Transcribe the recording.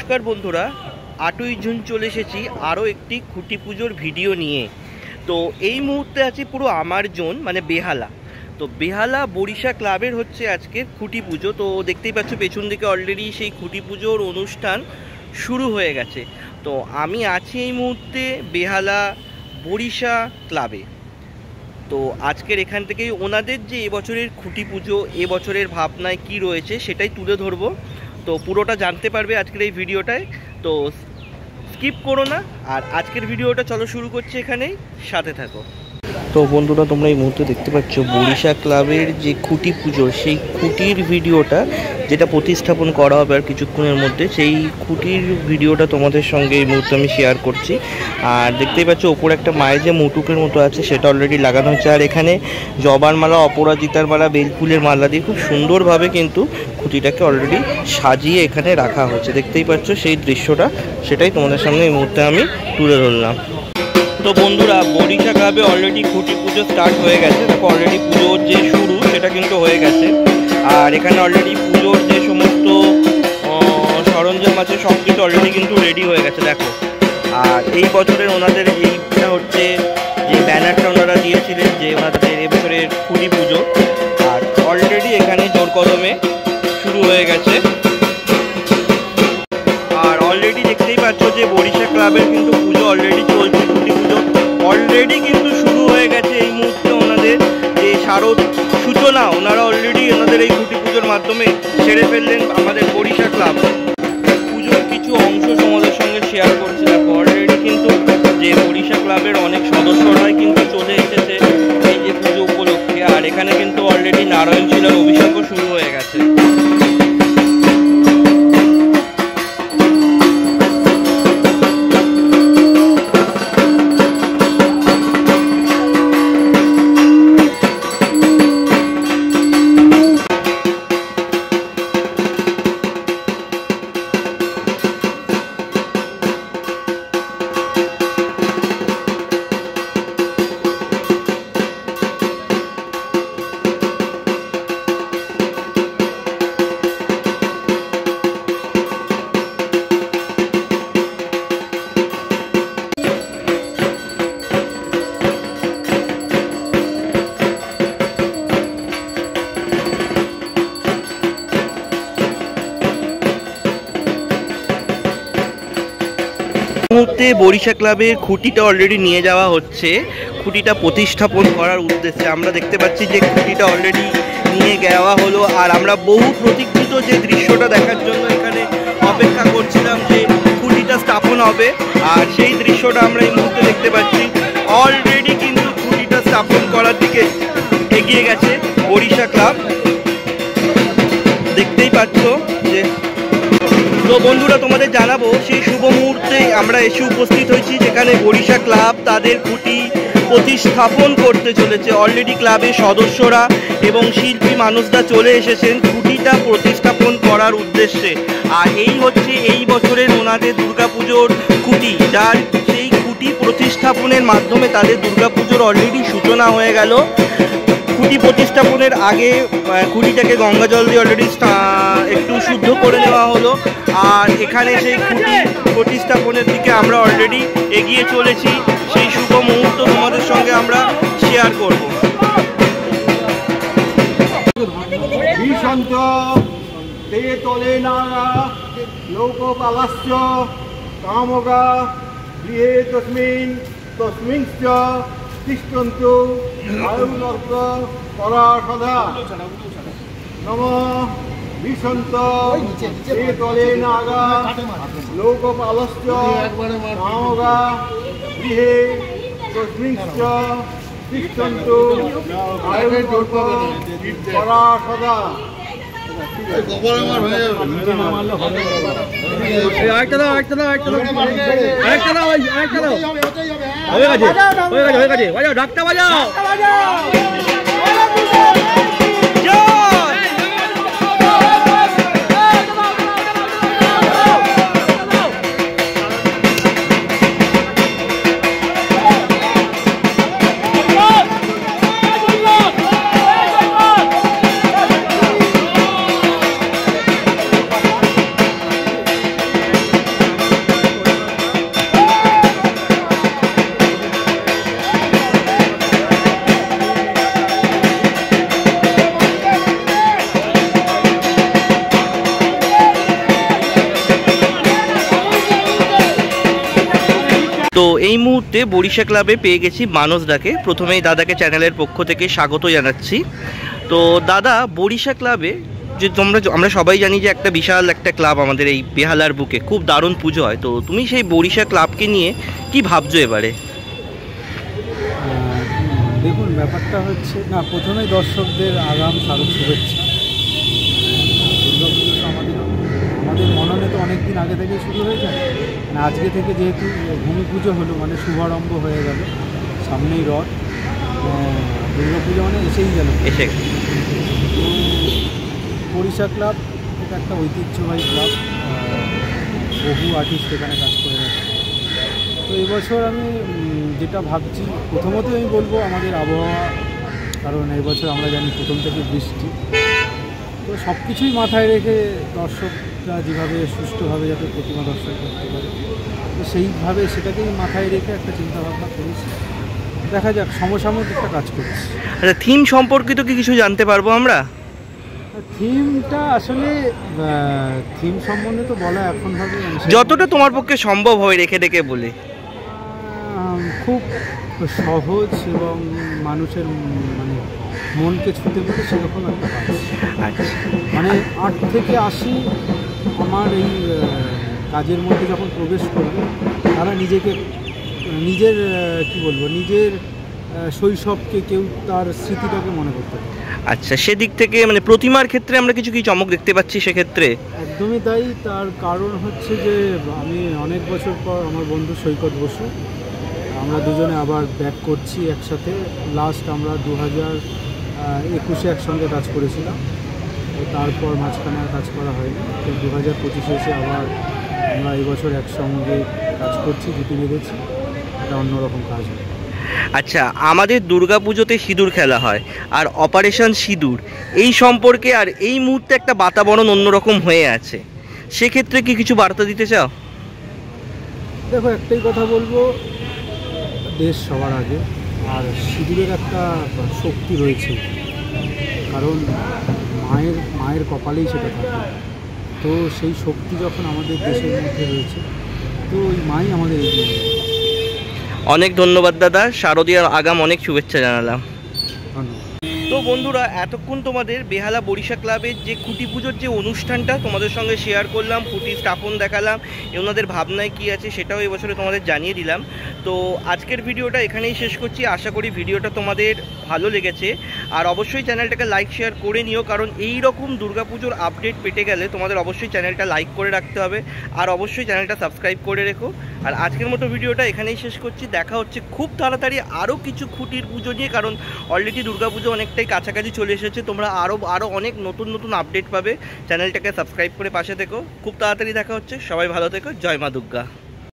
নমস্কার বন্ধুরা, 8ই জুন চলে এসেছি আরও একটি খুঁটি পুজোর ভিডিও নিয়ে। তো এই মুহূর্তে আছি পুরো আমার জোন মানে বেহালা। তো বেহালা বরিশা ক্লাবের হচ্ছে আজকের খুঁটি পুজো। তো দেখতেই পাচ্ছ পেছন দিকে অলরেডি সেই খুঁটি পুজোর অনুষ্ঠান শুরু হয়ে গেছে। তো আমি আছি এই মুহূর্তে বেহালা বরিশা ক্লাবে। তো আজকের এখান থেকেই ওনাদের যে এবছরের খুঁটি পুজো, এবছরের ভাবনায় কি রয়েছে সেটাই তুলে ধরবো। তো পুরোটা জানতে পারবে আজকের এই ভিডিওটায়, তো স্কিপ করো না। আর আজকের ভিডিওটা চলো শুরু করছি, এখানেই সাথে থাকো। তো বন্ধুরা, তোমরা এই মুহূর্তে দেখতে পাচ্ছ বরিশা ক্লাবের যে খুঁটি পুজো, সেই খুঁটির ভিডিওটা যেটা প্রতিস্থাপন করা হবে আর কিছুক্ষণের মধ্যে, সেই খুঁটির ভিডিওটা তোমাদের সঙ্গে এই মুহূর্তে আমি শেয়ার করছি। আর দেখতেই পাচ্ছ ওপর একটা মায়ের যে মুটুকের মতো আছে সেটা অলরেডি লাগানো হচ্ছে। আর এখানে জবার মালা, অপরাজিতার মালা, বেলফুলের মালা দিয়ে খুব সুন্দরভাবে কিন্তু খুঁটিটাকে অলরেডি সাজিয়ে এখানে রাখা হয়েছে। দেখতেই পাচ্ছ সেই দৃশ্যটা, সেটাই তোমাদের সামনে এই মুহূর্তে আমি তুলে ধরলাম। তো বন্ধুরা, বরিশা ক্লাবে অলরেডি খুঁটি পুজো স্টার্ট হয়ে গেছে। দেখো অলরেডি পুজোর যে শুরু সেটা কিন্তু হয়ে গেছে। আর এখানে অলরেডি পুজোর যে সমস্ত সরঞ্জাম আছে সব কিছু অলরেডি কিন্তু রেডি হয়ে গেছে দেখো। আর এই বছরের ওনাদের এইটা হচ্ছে যে ব্যানারটা ওনারা দিয়েছিলেন যে ওনাদের এবছরের খুঁটি পুজো, আর অলরেডি এখানে জোর কদমে শুরু হয়ে গেছে। আর অলরেডি দেখতেই পাচ্ছ যে বরিশা ক্লাবের কিন্তু পুজো অলরেডি চলছে। খুঁটি পুজো অলরেডি কিন্তু শুরু হয়ে গেছে। এই মুহূর্তে ওনাদের যে শারদ সূচনা ওনারা অলরেডি ওনাদের এই খুঁটি পুজোর মাধ্যমে সেরে ফেললেন। আমাদের বরিশা ক্লাব পুজোর কিছু অংশ তোমাদের সঙ্গে শেয়ার করছি। দেখো অলরেডি কিন্তু যে বরিশা ক্লাবের অনেক সদস্যরাই কিন্তু চলে এসেছে এই যে পুজো উপলক্ষে। আর এখানে কিন্তু অলরেডি নারায়ণ শিলার অভিষেকও শুরু হয়ে গেছে। মুহূর্তে বরিশা ক্লাবের খুঁটিটা অলরেডি নিয়ে যাওয়া হচ্ছে খুঁটিটা প্রতিস্থাপন করার উদ্দেশ্যে। আমরা দেখতে পাচ্ছি যে খুঁটিটা অলরেডি নিয়ে যাওয়া হলো। আর আমরা বহু প্রতীক্ষিত যে দৃশ্যটা দেখার জন্য এখানে অপেক্ষা করছিলাম যে খুঁটিটা স্থাপন হবে, আর সেই দৃশ্যটা আমরা এই মুহূর্তে দেখতে পাচ্ছি। অলরেডি কিন্তু খুঁটিটা স্থাপন করার দিকে এগিয়ে গেছে বরিশা ক্লাব, দেখতেই পাচ্ছ যে। তো বন্ধুরা, তোমাদের জানাবো সেই শুভ মুহূর্তে আমরা এসে উপস্থিত হয়েছি যেখানে বরিশা ক্লাব তাদের খুঁটি প্রতিস্থাপন করতে চলেছে। অলরেডি ক্লাবের সদস্যরা এবং শিল্পী মানুষরা চলে এসেছেন খুঁটিটা প্রতিস্থাপন করার উদ্দেশ্যে। আর এই হচ্ছে এই বছরের ওনাদের দুর্গাপুজোর খুঁটি, যার সেই খুঁটি প্রতিস্থাপনের মাধ্যমে তাদের দুর্গাপুজোর অলরেডি সূচনা হয়ে গেল। খুঁটি প্রতিস্থাপনের আগে খুঁটিটাকে গঙ্গা জল দিয়ে অলরেডি একটু শুদ্ধ করে নেওয়া হলো। আর এখানে সেই খুঁটি প্রতিস্থাপনের দিকে আমরা অলরেডি এগিয়ে চলেছি। সেই শুভ মুহূর্ত তোমাদের সঙ্গে আমরা শেয়ার করব। তিষ্ঠন্তু আয়ুর্নর্ক পরাসদা নম বিশন্ত এ তলে নাগা লোকপালস্য কামগা গৃহে তস্মিংশ্চ তিষ্ঠন্তু আয়ুর্নর্ক পরাসদা। ডাক্তার বাজাও। তো এই মুহূর্তে বরিশা ক্লাবে পেয়ে গেছি মানসদাকে। প্রথমেই দাদাকে চ্যানেলের পক্ষ থেকে স্বাগত জানাচ্ছি। তো দাদা, বরিশা ক্লাবে যে আমরা সবাই জানি যে একটা বিশাল একটা ক্লাব আমাদের এই বেহালার বুকে, খুব দারুণ পুজো হয়। তো তুমি সেই বরিশা ক্লাবকে নিয়ে কি ভাবছো এবারে? দেখুন, ব্যাপারটা হচ্ছে না, প্রথমেই দর্শকদের আগাম শারদ শুভেচ্ছা। দুর্গাপুজো আমাদের মননে তো অনেক দিন আগে থেকেই শুরু হয়ে যায়। মানে আজকে থেকে যেহেতু ভূমি পুজো হলো, মানে শুভারম্ভ হয়ে গেল, সামনেই রথ, দুর্গাপুজো মানে এসেই গেল। তো বরিশা ক্লাব এটা একটা ঐতিহ্যবাহী ক্লাব, বহু আর্টিস্ট এখানে কাজ করে গেছে। তো এবছর আমি যেটা ভাবছি, প্রথমত আমি বলবো আমাদের আবহাওয়া, কারণ এবছর আমরা জানি প্রথম থেকে বৃষ্টি। তো সব কিছুই মাথায় রেখে দর্শকরা যেভাবে সুষ্ঠুভাবে যাতে প্রতিমা দর্শন করতে পারে, তো সেইভাবে সেটাকেই মাথায় রেখে একটা চিন্তাভাবনা করেছি। দেখা যাক, সমসাময়িক একটা কাজ করছি। আচ্ছা, থিম সম্পর্কিত কি কিছু জানতে পারবো আমরা? থিমটা আসলে থিম সম্বন্ধে তো বলা এখন ভাবে যতটা তোমার পক্ষে সম্ভব হয় রেখে রেখে বলে। খুব সহজ এবং মানুষের মানে মনকে ছুঁতে পেতে সেরকম একটা কাজ। আচ্ছা, মানে 8 থেকে 80 আমার এই কাজের মধ্যে যখন প্রবেশ করবে, তারা নিজেকে নিজের কি বলবো, নিজের শৈশবকে, কেউ তার স্মৃতিটাকে মনে করতে পারে। আচ্ছা, সেদিক থেকে মানে প্রতিমার ক্ষেত্রে আমরা কিছু কি চমক দেখতে পাচ্ছি সেক্ষেত্রে? একদমই তাই। তার কারণ হচ্ছে যে আমি অনেক বছর পর আমার বন্ধু সৈকত বসু, আমরা দুজনে আবার ব্যাক করছি একসাথে। লাস্ট আমরা 2021-এ একসঙ্গে কাজ করেছিলাম, তারপর মাঝখানে আর কাজ করা হয়নি। তো 2025-এ এসে আবার আমরা এই বছর একসঙ্গে কাজ করছি, জুটি বেঁধেছি, এটা অন্যরকম কাজ হয়। আচ্ছা, আমাদের দুর্গাপুজোতে সিঁদুর খেলা হয়, আর অপারেশন সিঁদুর এই সম্পর্কে আর এই মুহূর্তে একটা বাতাবরণ অন্যরকম হয়ে আছে, সেক্ষেত্রে কি কিছু বার্তা দিতে চাও? দেখো, একটাই কথা বলবো, দেশ সবার আগে, আর সিঁদুরের একটা শক্তি রয়েছে, কারণ মায়ের কপালেই সেটা থাকে। তো সেই শক্তি যখন আমাদের দেশের মধ্যে রয়েছে, তো ওই মাই আমাদের এগিয়ে নেয়। অনেক ধন্যবাদ দাদা, শারদীয়ার আগাম অনেক শুভেচ্ছা জানালাম। ধন্যবাদ। তো বন্ধুরা, এতক্ষণ তোমাদের বেহালা বরিশা ক্লাবের যে খুঁটি পুজোর যে অনুষ্ঠানটা তোমাদের সঙ্গে শেয়ার করলাম, খুঁটি স্থাপন দেখালাম, ওনাদের ভাবনায় কী আছে সেটাও এই বছরে তোমাদের জানিয়ে দিলাম। তো আজকের ভিডিওটা এখানেই শেষ করছি। আশা করি ভিডিওটা তোমাদের ভালো লেগেছে, আর অবশ্যই চ্যানেলটাকে লাইক শেয়ার করে নিও, কারণ এই রকম দুর্গাপুজোর আপডেট পেতে গেলে তোমাদের অবশ্যই চ্যানেলটা লাইক করে রাখতে হবে, আর অবশ্যই চ্যানেলটা সাবস্ক্রাইব করে রেখো। আর আজকের মতো ভিডিওটা এখানেই শেষ করছি। দেখা হচ্ছে খুব তাড়াতাড়ি আরও কিছু খুঁটির পুজো নিয়ে, কারণ অলরেডি দুর্গাপুজো অনেকটাই কাছাকাছি চলে এসেছে। তোমরা আরও অনেক নতুন নতুন আপডেট পাবে। চ্যানেলটাকে সাবস্ক্রাইব করে পাশে থেকো। খুব তাড়াতাড়ি দেখা হচ্ছে। সবাই ভালো থেকো। জয় মা দুর্গা।